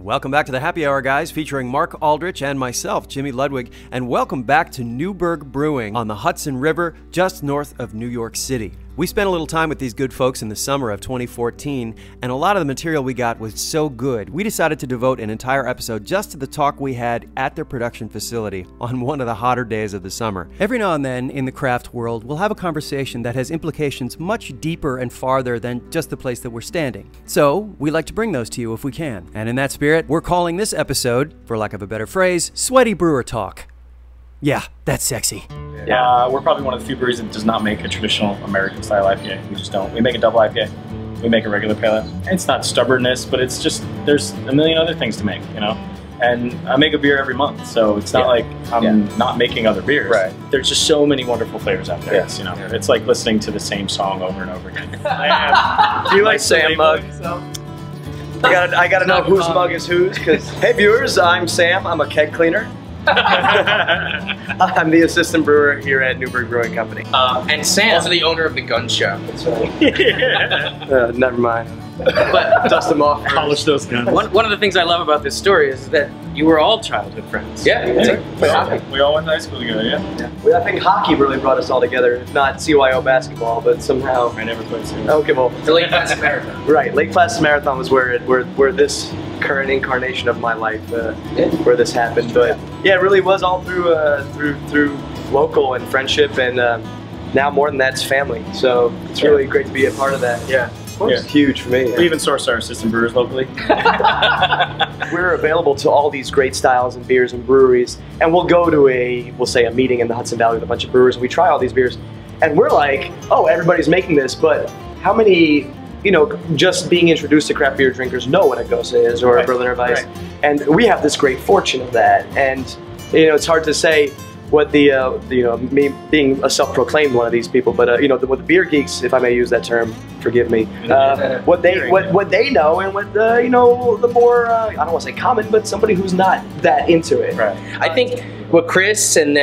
Welcome back to the Happy Hour, guys, featuring Mark Aldrich and myself, Jimmy Ludwig, and welcome back to Newburgh Brewing on the Hudson River, just north of New York City. We spent a little time with these good folks in the summer of 2014, and a lot of the material we got was so good, we decided to devote an entire episode just to the talk we had at their production facility on one of the hotter days of the summer. Every now and then, in the craft world, we'll have a conversation that has implications much deeper and farther than just the place that we're standing. So, we like to bring those to you if we can. And in that spirit, we're calling this episode, for lack of a better phrase, Sweaty Brewer Talk. Yeah, that's sexy. Yeah, we're probably one of the few breweries that does not make a traditional American style IPA. We just don't. We make a double IPA. We make a regular pale ale. It's not stubbornness, but it's just, there's a million other things to make, you know? And I make a beer every month, so it's not like I'm not making other beers. Right. There's just so many wonderful flavors out there. Yes, you know, it's like listening to the same song over and over again. Do you like Sam mug? I gotta know whose mug is whose, because, hey viewers, I'm Sam, I'm a keg cleaner. I'm the assistant brewer here at Newburgh Brewing Company. And Sam, also the owner of the gun shop. That's right. Never mind. But dust them off. Polish those guns. One of the things I love about this story is that you were all childhood friends. Yeah, we all went to high school together, I think hockey really brought us all together, if not CYO basketball, but somehow. I never played CYO. Okay, well. The Lake Placid Marathon. Right, Lake Placid Marathon was where this current incarnation of my life, where this happened. But yeah, it really was all through local and friendship, and now more than that, it's family. So it's really great to be a part of that. Yeah. It's huge for me. We even source our assistant brewers locally. We're available to all these great styles and beers and breweries, and we'll go to we'll say a meeting in the Hudson Valley with a bunch of brewers, and we try all these beers, and we're like, oh, everybody's making this, but how many, you know, just being introduced to craft beer drinkers know what a Gose is or a Berliner Weiss, and we have this great fortune of that, and you know, it's hard to say what the you know, me being a self-proclaimed one of these people, but you know, what the beer geeks, if I may use that term, forgive me, what they know, and what the, you know, the more I don't want to say common, but somebody who's not that into it. Right. I think what Chris and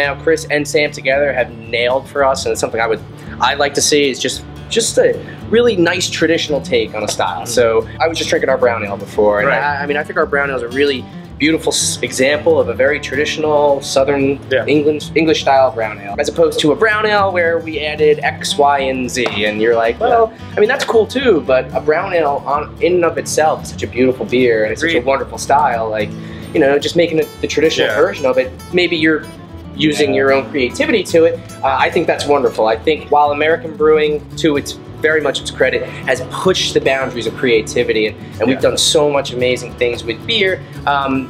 Sam together have nailed for us, and it's something I'd like to see, is just a really nice traditional take on a style. So I was just drinking our brown ale before, and I mean, I think our brown ale is a really beautiful example of a very traditional Southern English style brown ale, as opposed to a brown ale where we added X, Y, and Z, and you're like, well, I mean, that's cool too, but a brown ale in and of itself is such a beautiful beer, and it's such a wonderful style, like, you know, just making it the traditional version of it, maybe you're using your own creativity to it. I think that's wonderful. I think while American brewing, to its very much its credit, has pushed the boundaries of creativity, and we've done so much amazing things with beer.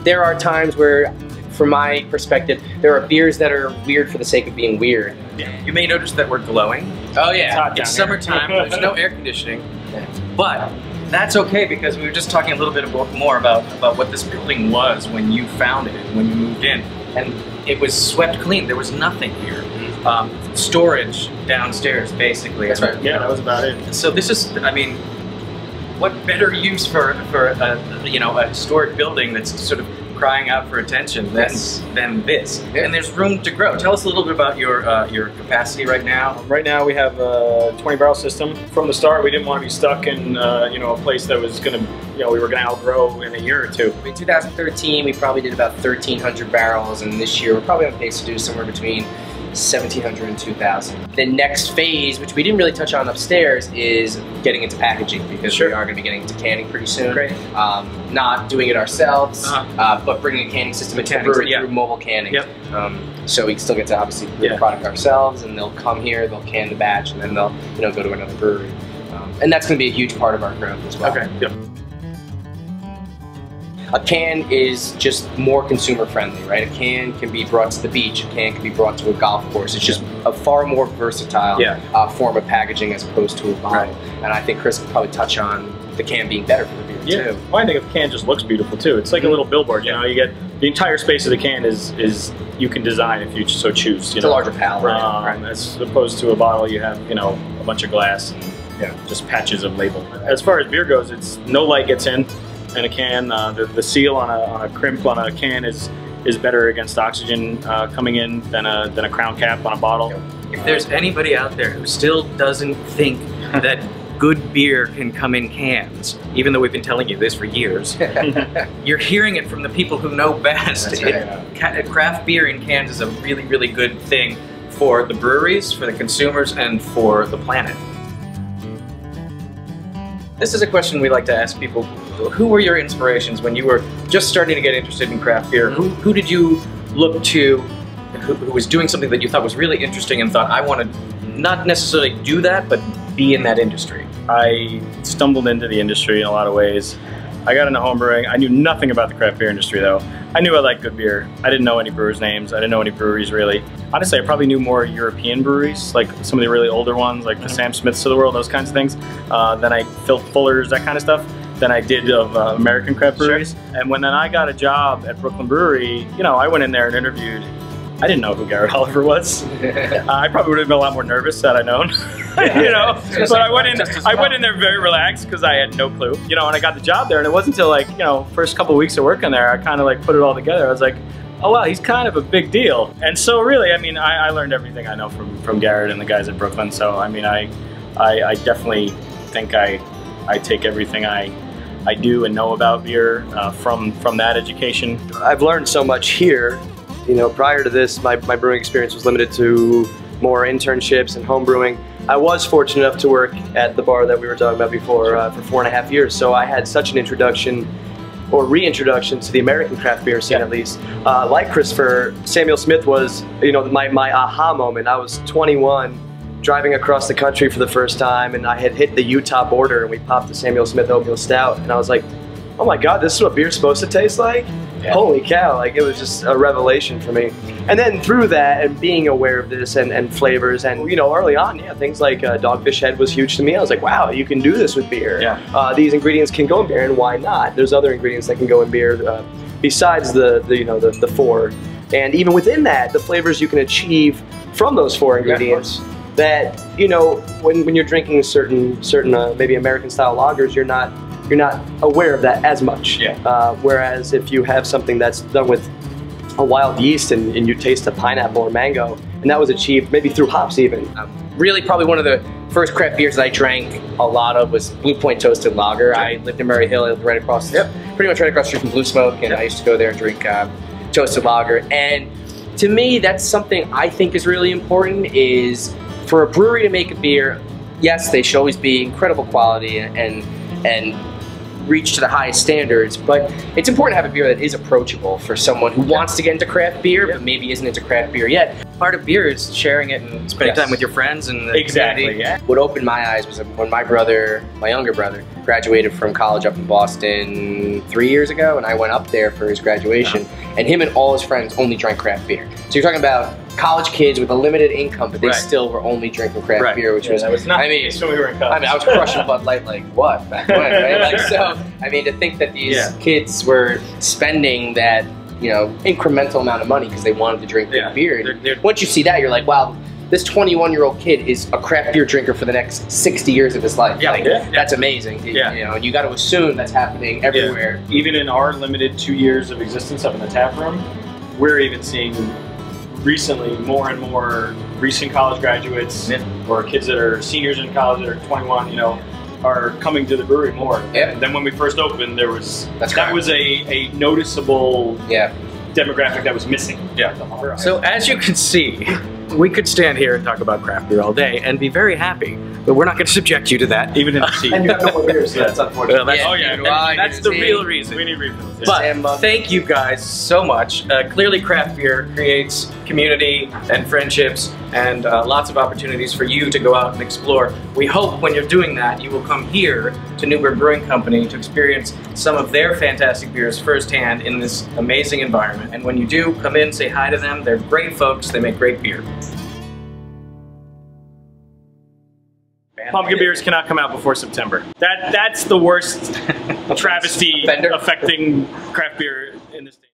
There are times where, from my perspective, there are beers that are weird for the sake of being weird. You may notice that we're glowing. Oh yeah, it's summertime, there's no air conditioning, but that's okay, because we were just talking a little bit more about what this building was when you found it, when you moved in, and it was swept clean. There was nothing here. Storage downstairs, basically. That's right. Yeah, that was about it. So this is, I mean, what better use for a, you know, a historic building that's sort of crying out for attention than this? And there's room to grow. Tell us a little bit about your capacity right now. Right now we have a 20-barrel system. From the start, we didn't want to be stuck in you know, a place that was going to, you know, we were going to outgrow in a year or two. In 2013, we probably did about 1,300 barrels, and this year we're probably on pace to do somewhere between 1,700 and 2,000. The next phase, which we didn't really touch on upstairs, is getting into packaging, because we are going to be getting into canning pretty soon. Great. Not doing it ourselves, but bringing a canning system into the brewery through mobile canning. So we still get to obviously brew the product ourselves, and they'll come here, they'll can the batch, and then they'll, you know, go to another brewery. And that's going to be a huge part of our growth as well. Okay. Yep. A can is just more consumer friendly, right? A can can be brought to the beach, a can can be brought to a golf course. It's just a far more versatile form of packaging as opposed to a bottle. And I think Chris could probably touch on the can being better for the beer too. Well, I think a can just looks beautiful too. It's like a little billboard, you know, you get the entire space of the can is you can design if you so choose. It's a larger palette. As opposed to a bottle, you have, you know, a bunch of glass and just patches of label. As far as beer goes, it's no light gets in a can. The seal on a crimp on a can is better against oxygen coming in than a crown cap on a bottle. If there's anybody out there who still doesn't think that good beer can come in cans, even though we've been telling you this for years. You're hearing it from the people who know best. That's right. Craft beer in cans is a really, really good thing for the breweries, for the consumers, and for the planet. This is a question we like to ask people. Who were your inspirations when you were just starting to get interested in craft beer? Who did you look to who was doing something that you thought was really interesting and thought, I want to not necessarily do that, but be in that industry? I stumbled into the industry in a lot of ways. I got into homebrewing. I knew nothing about the craft beer industry though. I knew I liked good beer. I didn't know any brewers' names. I didn't know any breweries really. Honestly, I probably knew more European breweries, like some of the really older ones, like the Sam Smiths of the world, those kinds of things. Then I Phil Fuller's, that kind of stuff, than I did of American craft breweries. Sure. And when then I got a job at Brooklyn Brewery, you know, I went in there and interviewed. I didn't know who Garrett Oliver was. I probably would have been a lot more nervous had I known, you know. But I went in there very relaxed because I had no clue, you know. And I got the job there, and it wasn't until like, you know, first couple of weeks of working there, I kind of like put it all together. I was like, oh wow, he's kind of a big deal. And so really, I mean, I learned everything I know from Garrett and the guys at Brooklyn. So I mean, I definitely think I take everything I do and know about beer from that education. I've learned so much here. You know, prior to this, my brewing experience was limited to more internships and home brewing. I was fortunate enough to work at the bar that we were talking about before for 4.5 years, so I had such an introduction or reintroduction to the American craft beer scene, at least. Like Christopher, Samuel Smith was, you know, my aha moment. I was 21, driving across the country for the first time, and I had hit the Utah border, and we popped the Samuel Smith Oatmeal Stout, and I was like, oh my God, this is what beer's supposed to taste like? Yeah. Holy cow, like it was just a revelation for me. And then through that and being aware of this and flavors and, you know, early on, yeah, things like Dogfish Head was huge to me. I was like, wow, you can do this with beer. Yeah. These ingredients can go in beer, and why not? There's other ingredients that can go in beer besides the four. And even within that, the flavors you can achieve from those four ingredients that, you know, when you're drinking certain maybe American style lagers, you're not aware of that as much. Yeah. Whereas if you have something that's done with a wild yeast and you taste a pineapple or mango, and that was achieved maybe through hops even. Really probably one of the first craft beers that I drank a lot of was Blue Point Toasted Lager. I lived in Murray Hill, right across, pretty much right across the street from Blue Smoke, and I used to go there and drink Toasted Lager. And to me, that's something I think is really important, is for a brewery to make a beer, yes, they should always be incredible quality and reach to the highest standards, but it's important to have a beer that is approachable for someone who wants to get into craft beer, but maybe isn't into craft beer yet. Part of beer is sharing it and spending time with your friends and the community. What opened my eyes was when my younger brother, graduated from college up in Boston 3 years ago, and I went up there for his graduation, and him and all his friends only drank craft beer. So you're talking about college kids with a limited income, but they still were only drinking craft beer, which was not the case when we were in college. I was crushing Bud Light like what back when, right? Like, so I mean, to think that these kids were spending that, you know, incremental amount of money because they wanted to drink good beer. And once you see that, you're like, wow, this 21-year-old kid is a craft beer drinker for the next 60 years of his life. That's amazing. You know, and you got to assume that's happening everywhere. Even in our limited 2 years of existence up in the tap room, we're even seeing recently more and more recent college graduates or kids that are seniors in college that are 21, you know, are coming to the brewery more. And then when we first opened, there was that was a noticeable demographic that was missing. So as you can see, we could stand here and talk about craft beer all day and be very happy, but we're not going to subject you to that, even in the seat. And you have no more beers, so that's unfortunate. That's the real reason. We need refills. But thank you guys so much. Clearly craft beer creates community and friendships and lots of opportunities for you to go out and explore. We hope when you're doing that, you will come here to Newburgh Brewing Company to experience some of their fantastic beers firsthand in this amazing environment. And when you do, come in, say hi to them. They're great folks. They make great beer. Pumpkin beers cannot come out before September. That's the worst travesty affecting craft